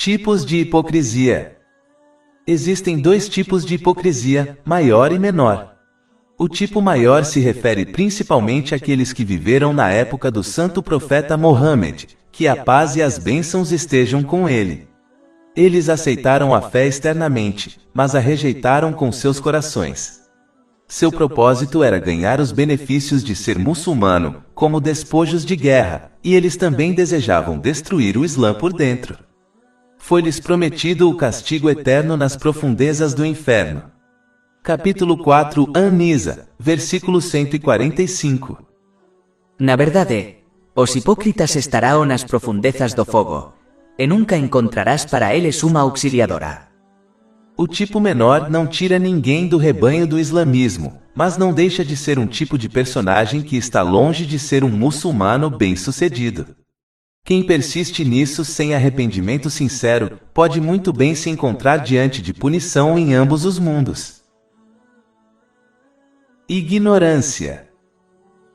Tipos de hipocrisia. Existem dois tipos de hipocrisia, maior e menor. O tipo maior se refere principalmente àqueles que viveram na época do santo profeta Mohammed, que a paz e as bênçãos estejam com ele. Eles aceitaram a fé externamente, mas a rejeitaram com seus corações. Seu propósito era ganhar os benefícios de ser muçulmano, como despojos de guerra, e eles também desejavam destruir o Islã por dentro. Foi-lhes prometido o castigo eterno nas profundezas do inferno. Capítulo 4, An-Nisa, versículo 145. Na verdade, os hipócritas estarão nas profundezas do fogo, e nunca encontrarás para eles uma auxiliadora. O tipo menor não tira ninguém do rebanho do islamismo, mas não deixa de ser um tipo de personagem que está longe de ser um muçulmano bem-sucedido. Quem persiste nisso sem arrependimento sincero, pode muito bem se encontrar diante de punição em ambos os mundos. Ignorância.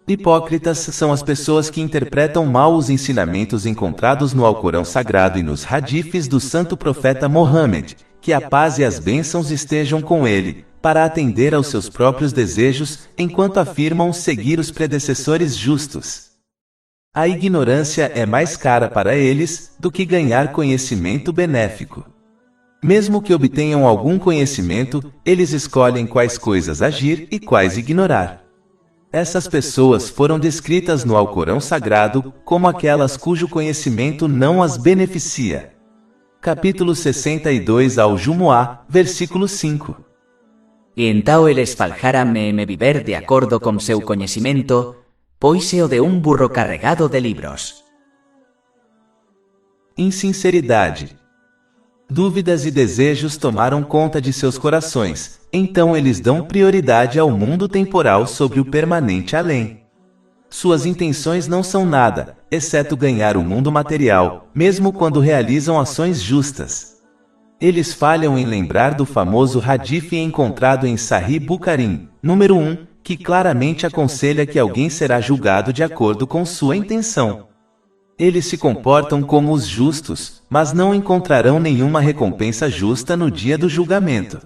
Hipócritas são as pessoas que interpretam mal os ensinamentos encontrados no Alcorão Sagrado e nos hadiths do santo profeta Mohammed, que a paz e as bênçãos estejam com ele, para atender aos seus próprios desejos, enquanto afirmam seguir os predecessores justos. A ignorância é mais cara para eles do que ganhar conhecimento benéfico. Mesmo que obtenham algum conhecimento, eles escolhem quais coisas agir e quais ignorar. Essas pessoas foram descritas no Alcorão Sagrado como aquelas cujo conhecimento não as beneficia. Capítulo 62 ao Jumu'ah, versículo 5. E então eles faljaram-me viver de acordo com seu conhecimento, pois é o de burro carregado de livros. Insinceridade. Dúvidas e desejos tomaram conta de seus corações, então eles dão prioridade ao mundo temporal sobre o permanente além. Suas intenções não são nada, exceto ganhar o mundo material, mesmo quando realizam ações justas. Eles falham em lembrar do famoso hadith encontrado em Sahih Bukhari, número 1, que claramente aconselha que alguém será julgado de acordo com sua intenção. Eles se comportam como os justos, mas não encontrarão nenhuma recompensa justa no dia do julgamento.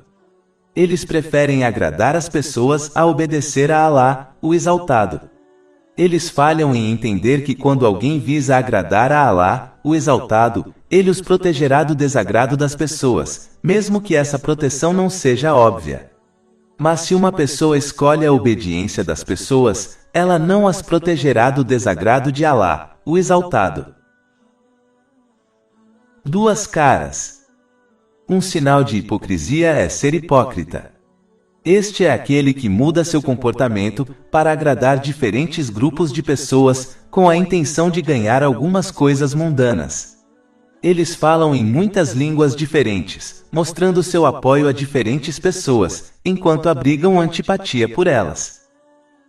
Eles preferem agradar as pessoas a obedecer a Alá, o Exaltado. Eles falham em entender que quando alguém visa agradar a Alá, o Exaltado, ele os protegerá do desagrado das pessoas, mesmo que essa proteção não seja óbvia. Mas se uma pessoa escolhe a obediência das pessoas, ela não as protegerá do desagrado de Alá, o Exaltado. Duas caras. Um sinal de hipocrisia é ser hipócrita. Este é aquele que muda seu comportamento para agradar diferentes grupos de pessoas, com a intenção de ganhar algumas coisas mundanas. Eles falam em muitas línguas diferentes, mostrando seu apoio a diferentes pessoas, enquanto abrigam antipatia por elas.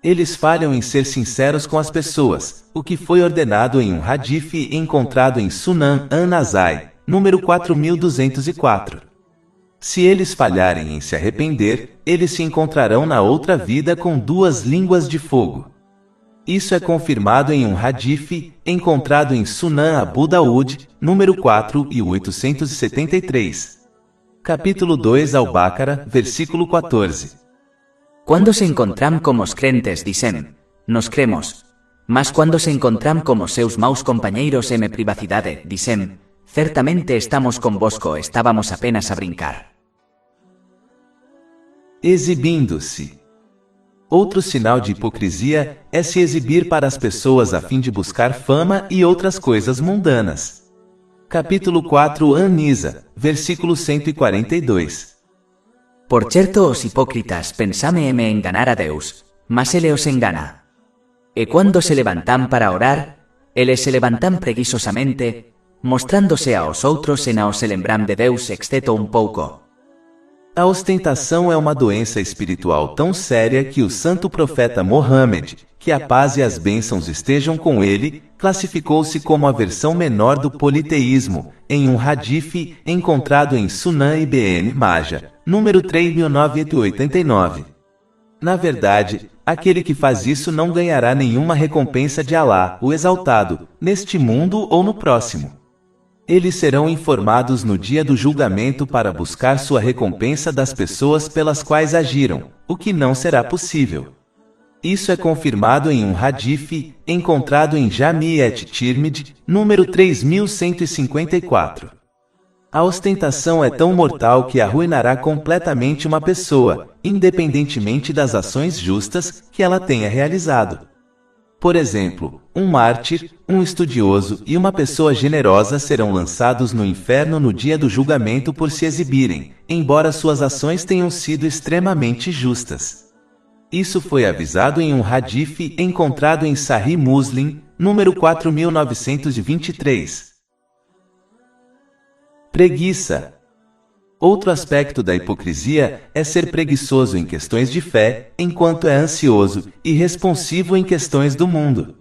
Eles falham em ser sinceros com as pessoas, o que foi ordenado em um hadith encontrado em Sunan An-Nasai, número 4204. Se eles falharem em se arrepender, eles se encontrarão na outra vida com duas línguas de fogo. Isso é confirmado em um hadith encontrado em Sunan Abu Daud, número 4873. Capítulo 2 Al-Baqarah, versículo 14. Quando se encontram com os crentes, dizem, nos cremos. Mas quando se encontram com seus maus companheiros em privacidade, dizem, certamente estamos convosco, estávamos apenas a brincar. Exibindo-se. Outro sinal de hipocrisia é se exibir para as pessoas a fim de buscar fama e outras coisas mundanas. Capítulo 4 An-Nisa, versículo 142. Por certo, os hipócritas pensame me enganar a Deus, mas ele os engana. E quando se levantam para orar, eles se levantam preguiçosamente, mostrándose aos outros e não se lembram de Deus exceto um pouco. A ostentação é uma doença espiritual tão séria que o santo profeta Mohammed, que a paz e as bênçãos estejam com ele, classificou-se como a versão menor do politeísmo, em um hadith encontrado em Sunan Ibn Majah, número 3989. Na verdade, aquele que faz isso não ganhará nenhuma recompensa de Alá, o Exaltado, neste mundo ou no próximo. Eles serão informados no dia do julgamento para buscar sua recompensa das pessoas pelas quais agiram, o que não será possível. Isso é confirmado em um hadith, encontrado em Jami' et-Tirmidhi, número 3154. A ostentação é tão mortal que arruinará completamente uma pessoa, independentemente das ações justas que ela tenha realizado. Por exemplo, um mártir, um estudioso e uma pessoa generosa serão lançados no inferno no dia do julgamento por se exibirem, embora suas ações tenham sido extremamente justas. Isso foi avisado em um hadith encontrado em Sahih Muslim, número 4923. Preguiça. Outro aspecto da hipocrisia é ser preguiçoso em questões de fé, enquanto é ansioso e responsivo em questões do mundo.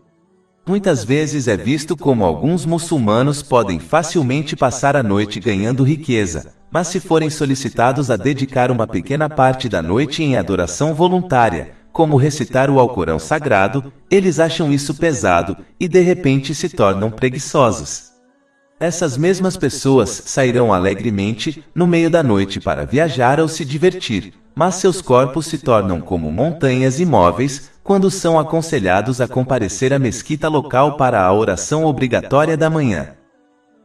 Muitas vezes é visto como alguns muçulmanos podem facilmente passar a noite ganhando riqueza, mas se forem solicitados a dedicar uma pequena parte da noite em adoração voluntária, como recitar o Alcorão Sagrado, eles acham isso pesado e de repente se tornam preguiçosos. Essas mesmas pessoas sairão alegremente no meio da noite para viajar ou se divertir, mas seus corpos se tornam como montanhas imóveis quando são aconselhados a comparecer à mesquita local para a oração obrigatória da manhã.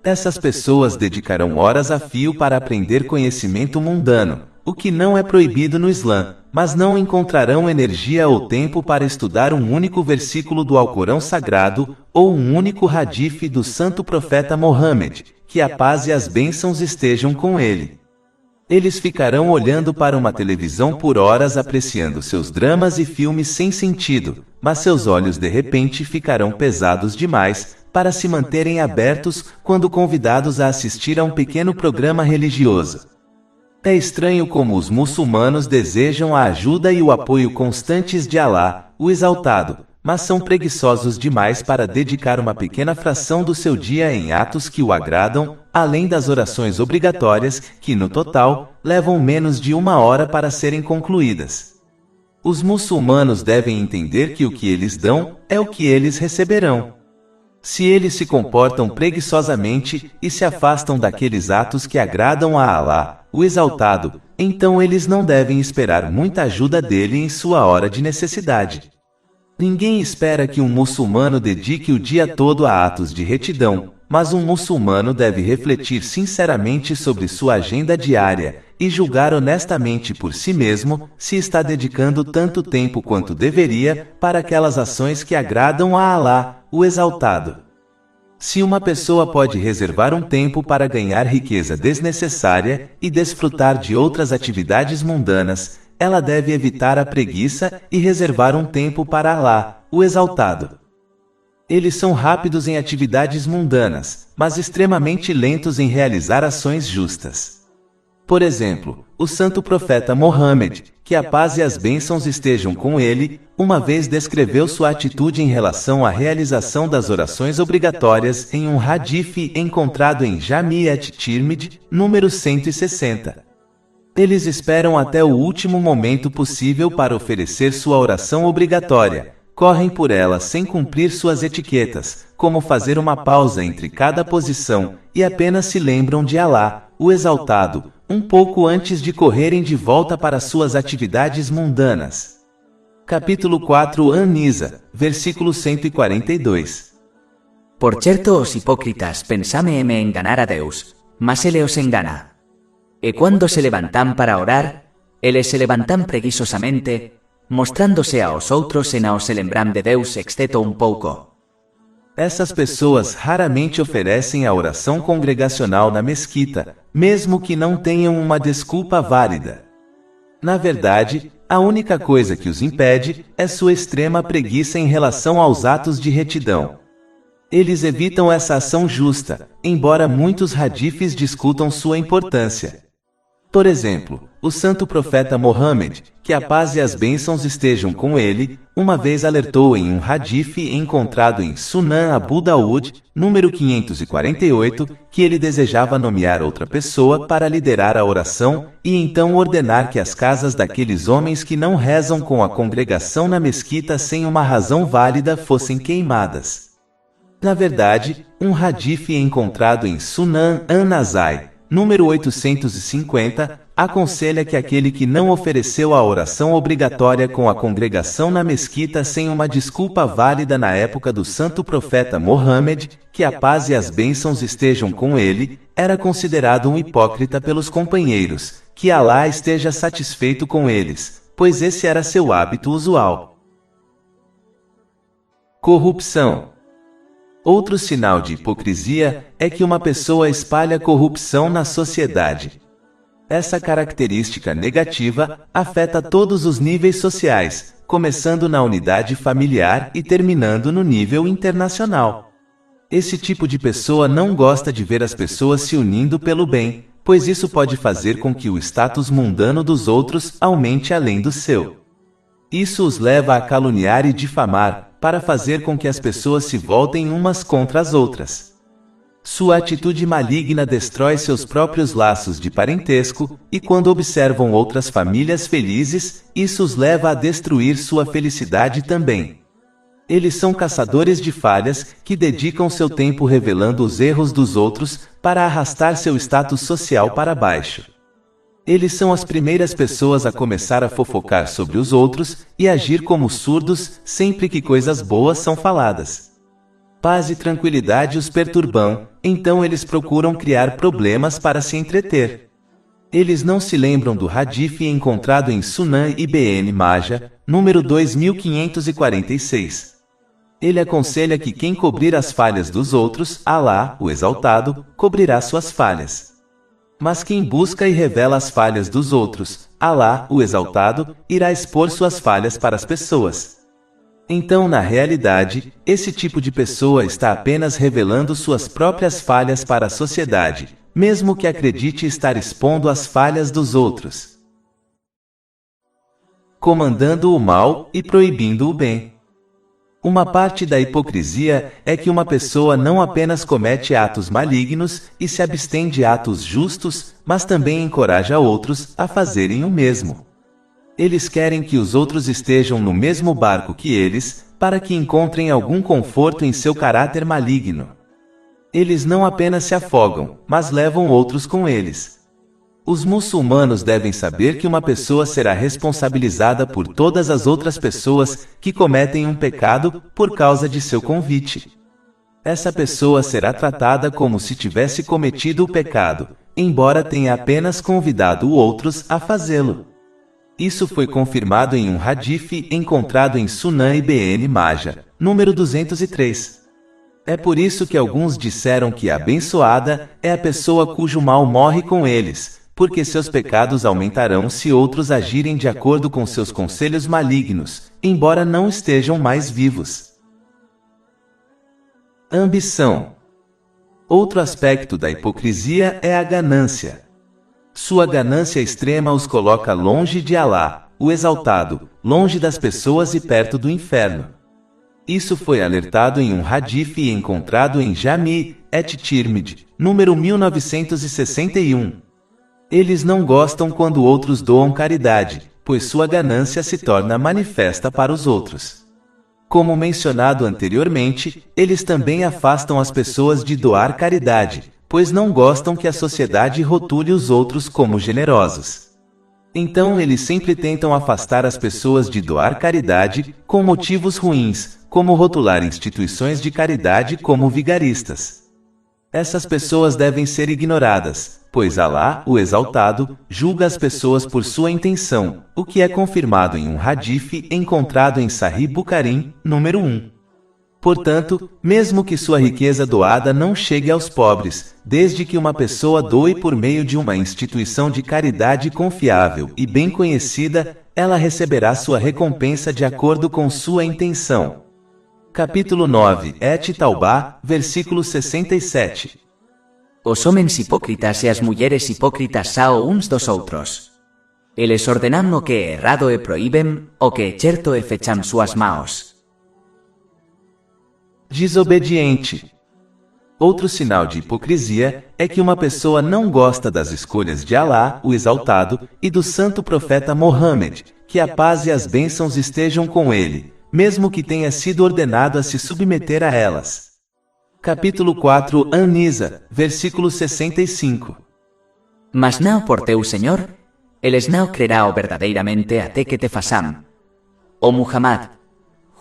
Essas pessoas dedicarão horas a fio para aprender conhecimento mundano, o que não é proibido no Islã, mas não encontrarão energia ou tempo para estudar um único versículo do Alcorão Sagrado ou um único hadith do santo profeta Mohammed, que a paz e as bênçãos estejam com ele. Eles ficarão olhando para uma televisão por horas apreciando seus dramas e filmes sem sentido, mas seus olhos de repente ficarão pesados demais para se manterem abertos quando convidados a assistir a um pequeno programa religioso. É estranho como os muçulmanos desejam a ajuda e o apoio constantes de Alá, o Exaltado, mas são preguiçosos demais para dedicar uma pequena fração do seu dia em atos que o agradam, além das orações obrigatórias, que no total, levam menos de 1 hora para serem concluídas. Os muçulmanos devem entender que o que eles dão é o que eles receberão. Se eles se comportam preguiçosamente e se afastam daqueles atos que agradam a Alá, o Exaltado, então eles não devem esperar muita ajuda dele em sua hora de necessidade. Ninguém espera que um muçulmano dedique o dia todo a atos de retidão, mas um muçulmano deve refletir sinceramente sobre sua agenda diária e julgar honestamente por si mesmo se está dedicando tanto tempo quanto deveria para aquelas ações que agradam a Alá, o Exaltado. Se uma pessoa pode reservar um tempo para ganhar riqueza desnecessária e desfrutar de outras atividades mundanas, ela deve evitar a preguiça e reservar um tempo para Alá, o Exaltado. Eles são rápidos em atividades mundanas, mas extremamente lentos em realizar ações justas. Por exemplo, o santo profeta Mohammed, que a paz e as bênçãos estejam com ele, uma vez descreveu sua atitude em relação à realização das orações obrigatórias em um hadith encontrado em Jami' et-Tirmidhi, número 160. Eles esperam até o último momento possível para oferecer sua oração obrigatória, correm por ela sem cumprir suas etiquetas, como fazer uma pausa entre cada posição, e apenas se lembram de Alá, o Exaltado, um pouco antes de correrem de volta para suas atividades mundanas. Capítulo 4 An-Nisa, versículo 142. Por certo os hipócritas pensame me enganar a Deus, mas ele os engana. E quando se levantam para orar, eles se levantam preguiçosamente, mostrándose aos outros e não se lembram de Deus exceto um pouco. Essas pessoas raramente oferecem a oração congregacional na mesquita, mesmo que não tenham uma desculpa válida. Na verdade, a única coisa que os impede é sua extrema preguiça em relação aos atos de retidão. Eles evitam essa ação justa, embora muitos hadiths discutam sua importância. Por exemplo, o santo profeta Mohammed, que a paz e as bênçãos estejam com ele, uma vez alertou em um hadith encontrado em Sunan Abu Daud, número 548, que ele desejava nomear outra pessoa para liderar a oração e então ordenar que as casas daqueles homens que não rezam com a congregação na mesquita sem uma razão válida fossem queimadas. Na verdade, um hadith encontrado em Sunan an-Nasai, número 850, aconselha que aquele que não ofereceu a oração obrigatória com a congregação na mesquita sem uma desculpa válida na época do santo profeta Mohammed, que a paz e as bênçãos estejam com ele, era considerado um hipócrita pelos companheiros, que Alá esteja satisfeito com eles, pois esse era seu hábito usual. Corrupção. Outro sinal de hipocrisia é que uma pessoa espalha corrupção na sociedade. Essa característica negativa afeta todos os níveis sociais, começando na unidade familiar e terminando no nível internacional. Esse tipo de pessoa não gosta de ver as pessoas se unindo pelo bem, pois isso pode fazer com que o status mundano dos outros aumente além do seu. Isso os leva a caluniar e difamar, para fazer com que as pessoas se voltem umas contra as outras. Sua atitude maligna destrói seus próprios laços de parentesco, e quando observam outras famílias felizes, isso os leva a destruir sua felicidade também. Eles são caçadores de falhas, que dedicam seu tempo revelando os erros dos outros, para arrastar seu status social para baixo. Eles são as primeiras pessoas a começar a fofocar sobre os outros, e agir como surdos, sempre que coisas boas são faladas. Paz e tranquilidade os perturbam, então eles procuram criar problemas para se entreter. Eles não se lembram do hadith encontrado em Sunan Ibn Majah, número 2546. Ele aconselha que quem cobrir as falhas dos outros, Alá, o Exaltado, cobrirá suas falhas. Mas quem busca e revela as falhas dos outros, Alá, o Exaltado, irá expor suas falhas para as pessoas. Então, na realidade, esse tipo de pessoa está apenas revelando suas próprias falhas para a sociedade, mesmo que acredite estar expondo as falhas dos outros. Comandando o mal e proibindo o bem. Uma parte da hipocrisia é que uma pessoa não apenas comete atos malignos e se abstém de atos justos, mas também encoraja outros a fazerem o mesmo. Eles querem que os outros estejam no mesmo barco que eles, para que encontrem algum conforto em seu caráter maligno. Eles não apenas se afogam, mas levam outros com eles. Os muçulmanos devem saber que uma pessoa será responsabilizada por todas as outras pessoas que cometem um pecado por causa de seu convite. Essa pessoa será tratada como se tivesse cometido o pecado, embora tenha apenas convidado outros a fazê-lo. Isso foi confirmado em um hadith encontrado em Sunan Ibn Majah, número 203. É por isso que alguns disseram que a abençoada é a pessoa cujo mal morre com eles, porque seus pecados aumentarão se outros agirem de acordo com seus conselhos malignos, embora não estejam mais vivos. Ambição. Outro aspecto da hipocrisia é a ganância. Sua ganância extrema os coloca longe de Alá, o Exaltado, longe das pessoas e perto do inferno. Isso foi alertado em um hadith encontrado em Jami' et-Tirmidhi, número 1961. Eles não gostam quando outros doam caridade, pois sua ganância se torna manifesta para os outros. Como mencionado anteriormente, eles também afastam as pessoas de doar caridade, pois não gostam que a sociedade rotule os outros como generosos. Então eles sempre tentam afastar as pessoas de doar caridade, com motivos ruins, como rotular instituições de caridade como vigaristas. Essas pessoas devem ser ignoradas, pois Alá, o Exaltado, julga as pessoas por sua intenção, o que é confirmado em um hadith encontrado em Sahih Bukhari, número 1. Portanto, mesmo que sua riqueza doada não chegue aos pobres, desde que uma pessoa doe por meio de uma instituição de caridade confiável e bem conhecida, ela receberá sua recompensa de acordo com sua intenção. Capítulo 9, Et-Taubá, versículo 67. Os homens hipócritas e as mulheres hipócritas sao uns dos outros. Eles ordenam o que é errado e proíbem, o que é certo e fecham suas mãos. Desobediente. Outro sinal de hipocrisia é que uma pessoa não gosta das escolhas de Alá, o Exaltado, e do santo profeta Mohammed, que a paz e as bênçãos estejam com ele, mesmo que tenha sido ordenado a se submeter a elas. Capítulo 4 An-Nisa, versículo 65. Mas não por teu Senhor, eles não crerão verdadeiramente até que te façam. O Muhammad,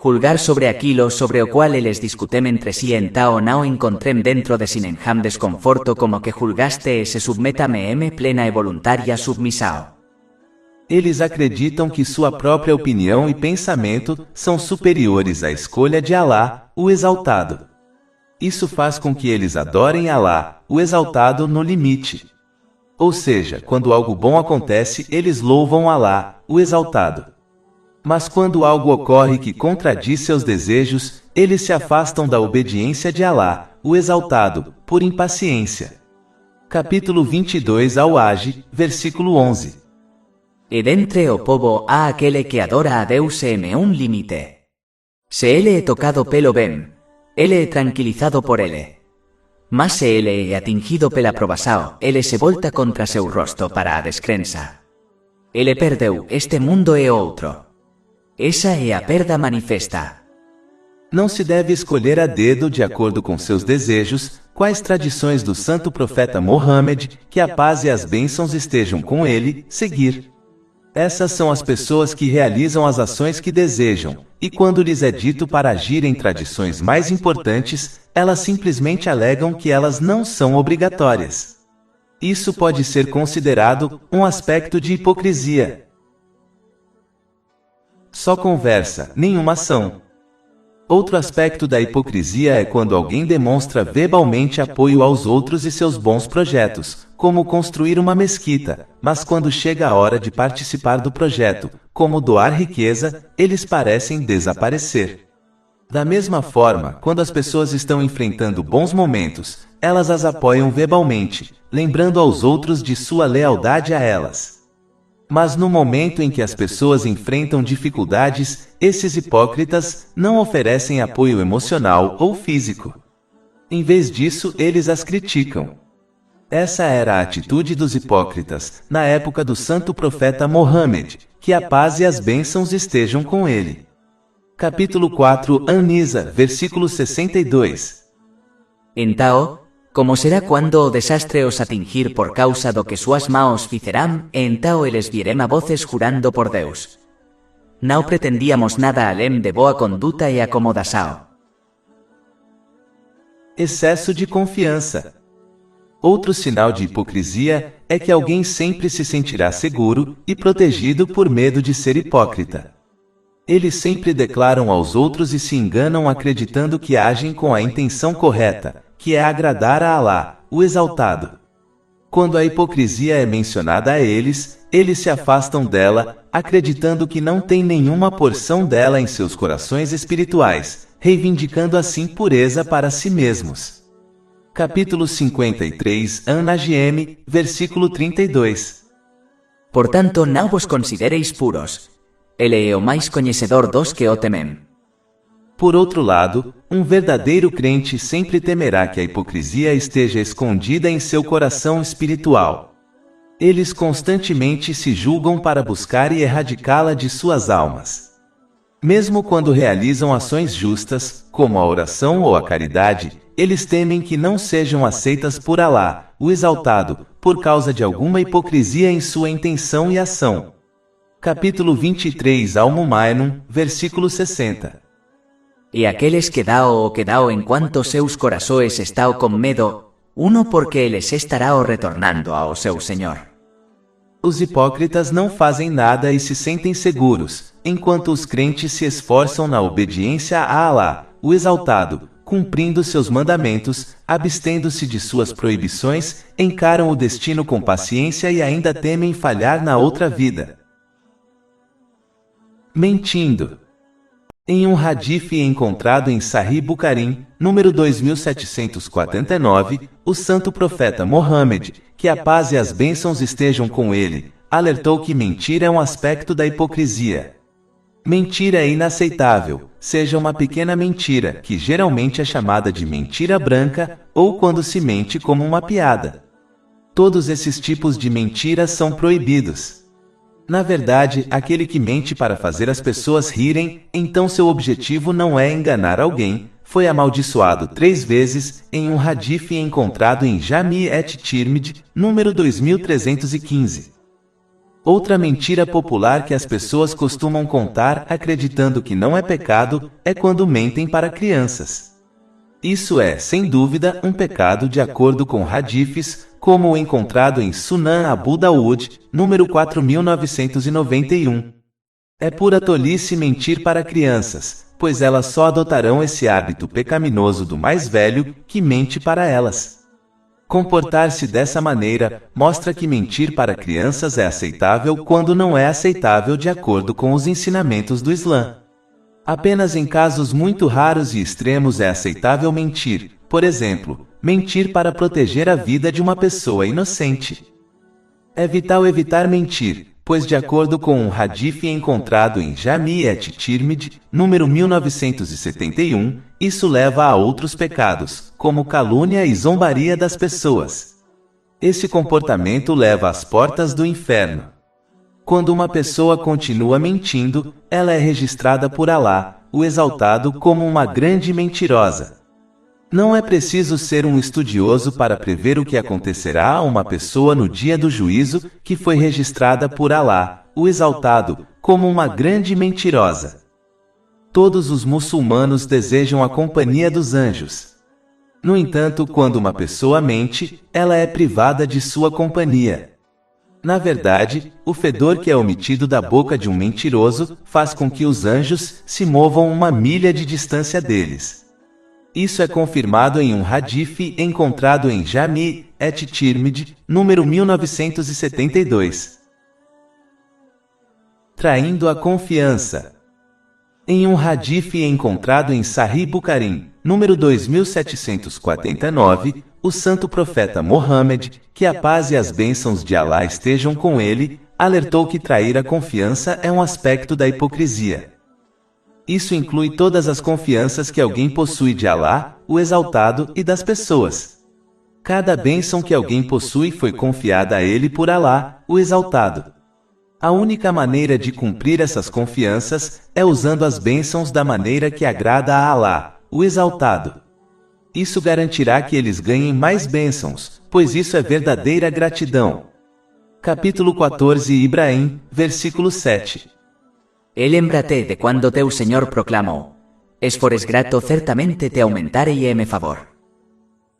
julgar sobre aquilo sobre o qual eles discutem entre si então não encontrem dentro de sinenham desconforto como que julgaste e se submetam plena e voluntária submissão. Eles acreditam que sua própria opinião e pensamento são superiores à escolha de Alá, o Exaltado. Isso faz com que eles adorem Alá, o Exaltado, no limite. Ou seja, quando algo bom acontece, eles louvam Alá, o Exaltado. Mas quando algo ocorre que contradiz seus desejos, eles se afastam da obediência de Alá, o Exaltado, por impaciência. Capítulo 22 Al-Hajj, versículo 11. E dentre o povo há aquele que adora a Deus em limite. Se ele é tocado pelo bem, ele é tranquilizado por ele. Mas se ele é atingido pela provação, ele se volta contra seu rosto para a descrença. Ele perdeu este mundo e outro. Essa é a perda manifesta. Não se deve escolher a dedo de acordo com seus desejos, quais tradições do santo profeta Mohammed, que a paz e as bênçãos estejam com ele, seguir. Essas são as pessoas que realizam as ações que desejam, e quando lhes é dito para agir em tradições mais importantes, elas simplesmente alegam que elas não são obrigatórias. Isso pode ser considerado um aspecto de hipocrisia. Só conversa, nenhuma ação. Outro aspecto da hipocrisia é quando alguém demonstra verbalmente apoio aos outros e seus bons projetos, como construir uma mesquita, mas quando chega a hora de participar do projeto, como doar riqueza, eles parecem desaparecer. Da mesma forma, quando as pessoas estão enfrentando bons momentos, elas as apoiam verbalmente, lembrando aos outros de sua lealdade a elas. Mas no momento em que as pessoas enfrentam dificuldades, esses hipócritas não oferecem apoio emocional ou físico. Em vez disso, eles as criticam. Essa era a atitude dos hipócritas, na época do santo profeta Mohammed, que a paz e as bênçãos estejam com ele. Capítulo 4 An-Nisa, versículo 62. Então, como será quando o desastre os atingir por causa do que suas mãos fizeram, e então eles vierem a voces jurando por Deus. Não pretendíamos nada além de boa conduta e acomodação. Excesso de confiança. Outro sinal de hipocrisia é que alguém sempre se sentirá seguro e protegido por medo de ser hipócrita. Eles sempre declaram aos outros e se enganam acreditando que agem com a intenção correta, que é agradar a Alá, o Exaltado. Quando a hipocrisia é mencionada a eles, eles se afastam dela, acreditando que não tem nenhuma porção dela em seus corações espirituais, reivindicando assim pureza para si mesmos. Capítulo 53 An-Najm, versículo 32. Portanto, não vos considereis puros. Ele é o mais conhecedor dos que o temem. Por outro lado, um verdadeiro crente sempre temerá que a hipocrisia esteja escondida em seu coração espiritual. Eles constantemente se julgam para buscar e erradicá-la de suas almas. Mesmo quando realizam ações justas, como a oração ou a caridade, eles temem que não sejam aceitas por Alá, o Exaltado, por causa de alguma hipocrisia em sua intenção e ação. Capítulo 23 Al-Mu'minun, versículo 60. E aqueles que dão o que dão enquanto seus corações estão com medo, uno porque eles estarão retornando ao seu Senhor. Os hipócritas não fazem nada e se sentem seguros, enquanto os crentes se esforçam na obediência a Alá, o Exaltado, cumprindo seus mandamentos, abstendo-se de suas proibições, encaram o destino com paciência e ainda temem falhar na outra vida. Mentindo. Em um hadith encontrado em Sahih Bukhari, número 2749, o santo profeta Mohammed, que a paz e as bênçãos estejam com ele, alertou que mentir é um aspecto da hipocrisia. Mentira é inaceitável, seja uma pequena mentira, que geralmente é chamada de mentira branca, ou quando se mente como uma piada. Todos esses tipos de mentiras são proibidos. Na verdade, aquele que mente para fazer as pessoas rirem, então seu objetivo não é enganar alguém, foi amaldiçoado 3 vezes em um hadith encontrado em Jami et-Tirmidhi, número 2315. Outra mentira popular que as pessoas costumam contar acreditando que não é pecado é quando mentem para crianças. Isso é, sem dúvida, um pecado de acordo com hadiths, como o encontrado em Sunan Abu Dawud, número 4991. É pura tolice mentir para crianças, pois elas só adotarão esse hábito pecaminoso do mais velho, que mente para elas. Comportar-se dessa maneira mostra que mentir para crianças é aceitável quando não é aceitável de acordo com os ensinamentos do Islã. Apenas em casos muito raros e extremos é aceitável mentir, por exemplo, mentir para proteger a vida de uma pessoa inocente. É vital evitar mentir, pois de acordo com um hadith encontrado em Jami et-Tirmidhi, número 1971, isso leva a outros pecados, como calúnia e zombaria das pessoas. Esse comportamento leva às portas do inferno. Quando uma pessoa continua mentindo, ela é registrada por Alá, o Exaltado, como uma grande mentirosa. Não é preciso ser um estudioso para prever o que acontecerá a uma pessoa no dia do juízo, que foi registrada por Alá, o Exaltado, como uma grande mentirosa. Todos os muçulmanos desejam a companhia dos anjos. No entanto, quando uma pessoa mente, ela é privada de sua companhia. Na verdade, o fedor que é omitido da boca de um mentiroso faz com que os anjos se movam 1 milha de distância deles. Isso é confirmado em um hadith encontrado em Jami et-Tirmidhi, número 1972. Traindo a confiança. Em um hadith encontrado em Sahih Bukhari, número 2749, o santo profeta Mohammed, que a paz e as bênçãos de Alá estejam com ele, alertou que trair a confiança é um aspecto da hipocrisia. Isso inclui todas as confianças que alguém possui de Alá, o Exaltado, e das pessoas. Cada bênção que alguém possui foi confiada a ele por Alá, o Exaltado. A única maneira de cumprir essas confianças é usando as bênçãos da maneira que agrada a Alá, o Exaltado. Isso garantirá que eles ganhem mais bênçãos, pois isso é verdadeira gratidão. Capítulo 14 Ibrahim, versículo 7. E lembrate de quando teu Senhor proclamou: "Es fores grato certamente te aumentarei e me favor."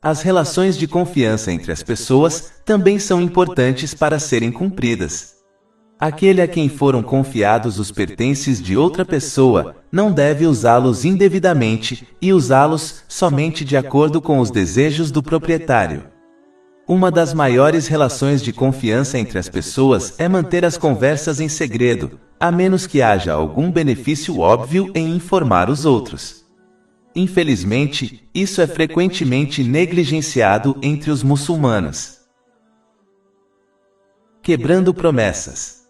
As relações de confiança entre as pessoas também são importantes para serem cumpridas. Aquele a quem foram confiados os pertences de outra pessoa não deve usá-los indevidamente e usá-los somente de acordo com os desejos do proprietário. Uma das maiores relações de confiança entre as pessoas é manter as conversas em segredo, a menos que haja algum benefício óbvio em informar os outros. Infelizmente, isso é frequentemente negligenciado entre os muçulmanos. Quebrando promessas.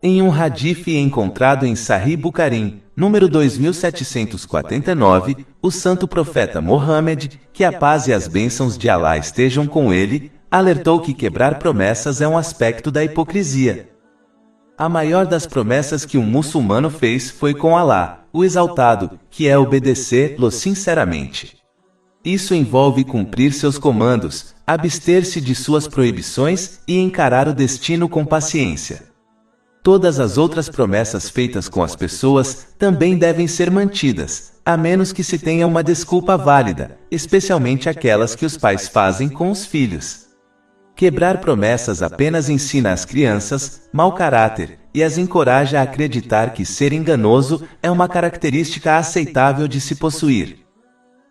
Em um hadith encontrado em Sahih Bukhari, número 2749, o santo profeta Mohammed, que a paz e as bênçãos de Alá estejam com ele, alertou que quebrar promessas é um aspecto da hipocrisia. A maior das promessas que um muçulmano fez foi com Alá, o Exaltado, que é obedecê-lo sinceramente. Isso envolve cumprir seus comandos, abster-se de suas proibições e encarar o destino com paciência. Todas as outras promessas feitas com as pessoas também devem ser mantidas, a menos que se tenha uma desculpa válida, especialmente aquelas que os pais fazem com os filhos. Quebrar promessas apenas ensina às crianças mau caráter e as encoraja a acreditar que ser enganoso é uma característica aceitável de se possuir.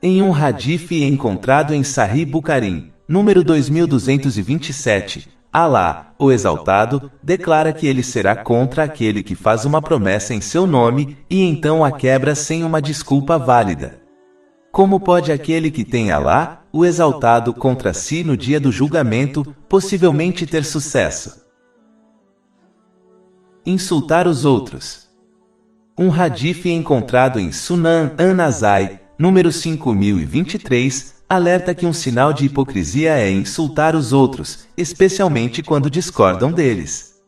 Em um hadith encontrado em Sahih Bukhari, número 2227, Alá, o Exaltado, declara que ele será contra aquele que faz uma promessa em seu nome e então a quebra sem uma desculpa válida. Como pode aquele que tem Alá, o Exaltado, contra si no dia do julgamento, possivelmente ter sucesso? Insultar os outros. Um hadith encontrado em Sunan An-Nasai, número 5023, alerta que um sinal de hipocrisia é insultar os outros, especialmente quando discordam deles.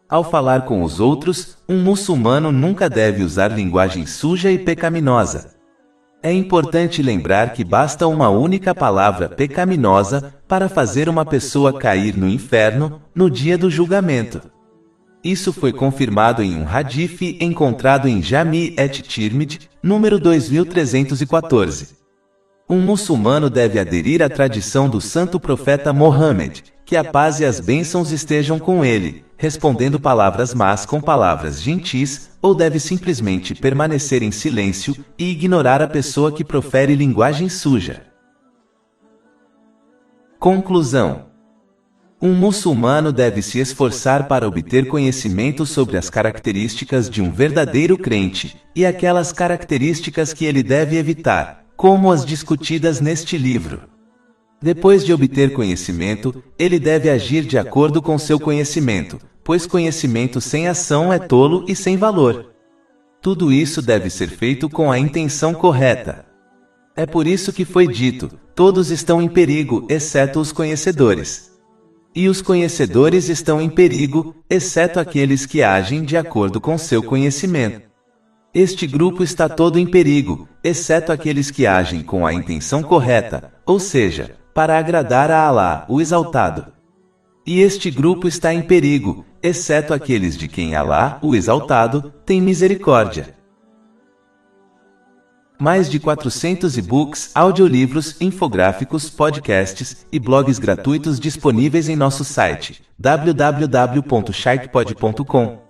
Ao falar com os outros, um muçulmano nunca deve usar linguagem suja e pecaminosa. É importante lembrar que basta uma única palavra pecaminosa para fazer uma pessoa cair no inferno no dia do julgamento. Isso foi confirmado em um hadith encontrado em Jami' et-Tirmidhi, número 2314. Um muçulmano deve aderir à tradição do santo profeta Mohammed, que a paz e as bênçãos estejam com ele, respondendo palavras más com palavras gentis, ou deve simplesmente permanecer em silêncio e ignorar a pessoa que profere linguagem suja. Conclusão: um muçulmano deve se esforçar para obter conhecimento sobre as características de um verdadeiro crente, e aquelas características que ele deve evitar, como as discutidas neste livro. Depois de obter conhecimento, ele deve agir de acordo com seu conhecimento, pois conhecimento sem ação é tolo e sem valor. Tudo isso deve ser feito com a intenção correta. É por isso que foi dito: todos estão em perigo, exceto os conhecedores. E os conhecedores estão em perigo, exceto aqueles que agem de acordo com seu conhecimento. Este grupo está todo em perigo, exceto aqueles que agem com a intenção correta, ou seja, para agradar a Alá, o Exaltado. E este grupo está em perigo, exceto aqueles de quem Alá, o Exaltado, tem misericórdia. Mais de 400 e-books, audiolivros, infográficos, podcasts e blogs gratuitos disponíveis em nosso site www.sharkpod.com.